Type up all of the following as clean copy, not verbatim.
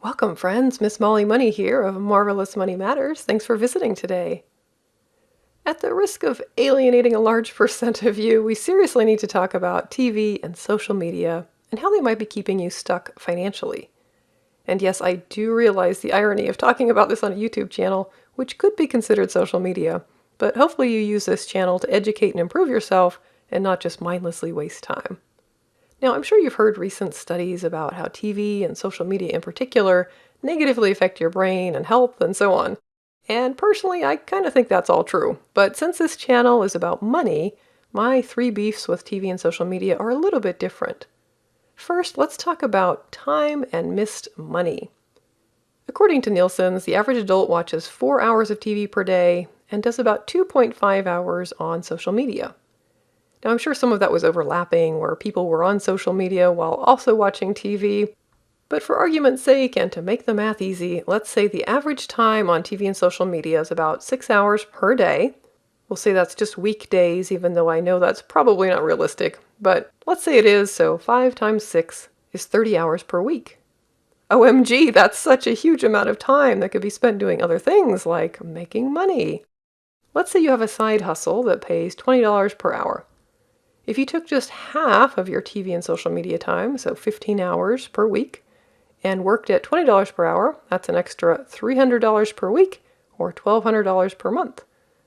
Welcome, friends. Miss Molly Money here of Marvelous Money Matters. Thanks for visiting today. At the risk of alienating a large percent of you, we seriously need to talk about TV and social media and how they might be keeping you stuck financially. And yes, I do realize the irony of talking about this on a YouTube channel, which could be considered social media, but hopefully you use this channel to educate and improve yourself and not just mindlessly waste time. Now, I'm sure you've heard recent studies about how TV and social media in particular negatively affect your brain and health and so on. And personally, I kind of think that's all true. But since this channel is about money, my 3 beefs with TV and social media are a little bit different. First, let's talk about time and missed money. According to Nielsen's, the average adult watches 4 hours of TV per day and does about 2.5 hours on social media. Now, I'm sure some of that was overlapping, where people were on social media while also watching TV. But for argument's sake, and to make the math easy, let's say the average time on TV and social media is about 6 hours per day. We'll say that's just weekdays, even though I know that's probably not realistic. But let's say it is, so 5 times 6 is 30 hours per week. OMG, that's such a huge amount of time that could be spent doing other things like making money. Let's say you have a side hustle that pays $20 per hour. If you took just half of your TV and social media time, so 15 hours per week, and worked at $20 per hour, that's an extra $300 per week or $1,200 per month,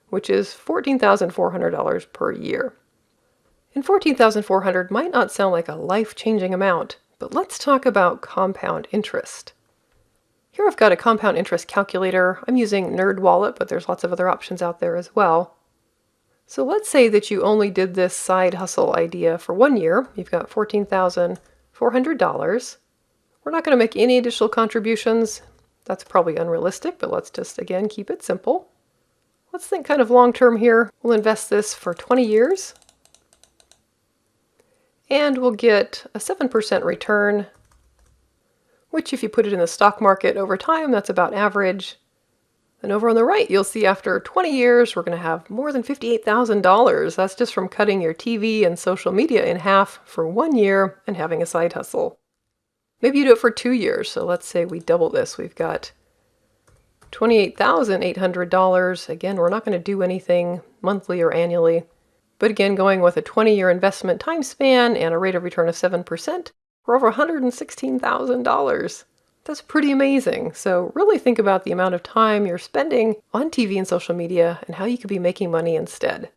which is $14,400 per year. And $14,400 might not sound like a life-changing amount, but let's talk about compound interest. Here I've got a compound interest calculator. I'm using NerdWallet, but there's lots of other options out there as well. So let's say that you only did this side hustle idea for 1 year. You've got $14,400. We're not going to make any additional contributions. That's probably unrealistic, but let's just, again, keep it simple. Let's think kind of long-term here. We'll invest this for 20 years. And we'll get a 7% return, which if you put it in the stock market over time, that's about average. And over on the right, you'll see after 20 years, we're going to have more than $58,000. That's just from cutting your TV and social media in half for 1 year and having a side hustle. Maybe you do it for 2 years. So let's say we double this. We've got $28,800. Again, we're not going to do anything monthly or annually. But again, going with a 20-year investment time span and a rate of return of 7%, we're over $116,000. That's pretty amazing. So really think about the amount of time you're spending on TV and social media and how you could be making money instead.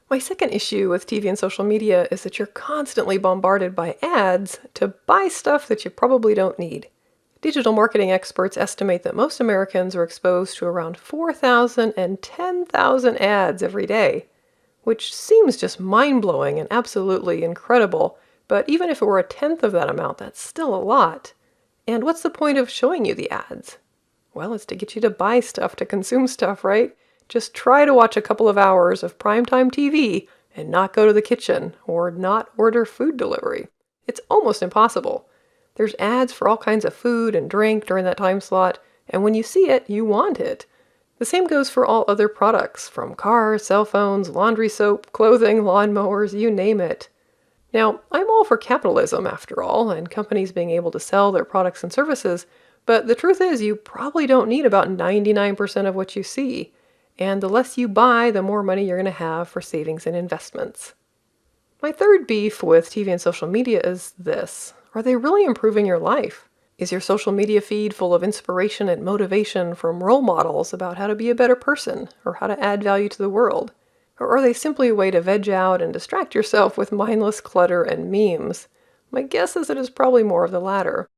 My second issue with TV and social media is that you're constantly bombarded by ads to buy stuff that you probably don't need. Digital marketing experts estimate that most Americans are exposed to around 4,000 and 10,000 ads every day, which seems just mind-blowing and absolutely incredible. But even if it were a tenth of that amount, that's still a lot. And what's the point of showing you the ads? Well, it's to get you to buy stuff, to consume stuff, right? Just try to watch a couple of hours of primetime TV and not go to the kitchen or not order food delivery. It's almost impossible. There's ads for all kinds of food and drink during that time slot, and when you see it, you want it. The same goes for all other products, from cars, cell phones, laundry soap, clothing, lawnmowers, you name it. Now, I'm all for capitalism, after all, and companies being able to sell their products and services, but the truth is you probably don't need about 99% of what you see, and the less you buy, the more money you're going to have for savings and investments. My third beef with TV and social media is this. Are they really improving your life? Is your social media feed full of inspiration and motivation from role models about how to be a better person or how to add value to the world? Or are they simply a way to veg out and distract yourself with mindless clutter and memes? My guess is it is probably more of the latter.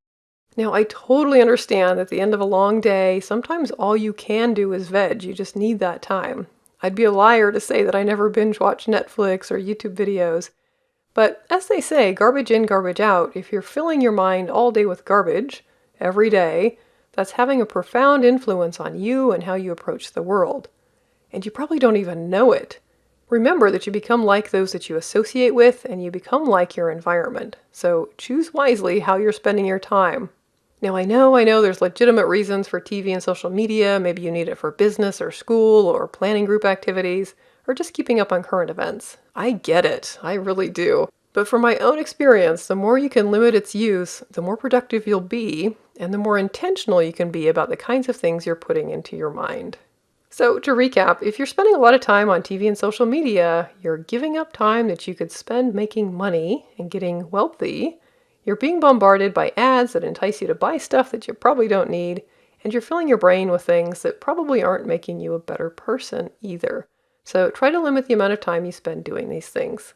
Now, I totally understand that at the end of a long day, sometimes all you can do is veg. You just need that time. I'd be a liar to say that I never binge watch Netflix or YouTube videos. But as they say, garbage in, garbage out, if you're filling your mind all day with garbage, every day, that's having a profound influence on you and how you approach the world. And you probably don't even know it. Remember that you become like those that you associate with, and you become like your environment. So choose wisely how you're spending your time. Now, I know there's legitimate reasons for TV and social media. Maybe you need it for business or school or planning group activities or just keeping up on current events. I get it. I really do. But from my own experience, the more you can limit its use, the more productive you'll be, and the more intentional you can be about the kinds of things you're putting into your mind. So, to recap, if you're spending a lot of time on TV and social media, you're giving up time that you could spend making money and getting wealthy. You're being bombarded by ads that entice you to buy stuff that you probably don't need, and you're filling your brain with things that probably aren't making you a better person either. So, try to limit the amount of time you spend doing these things.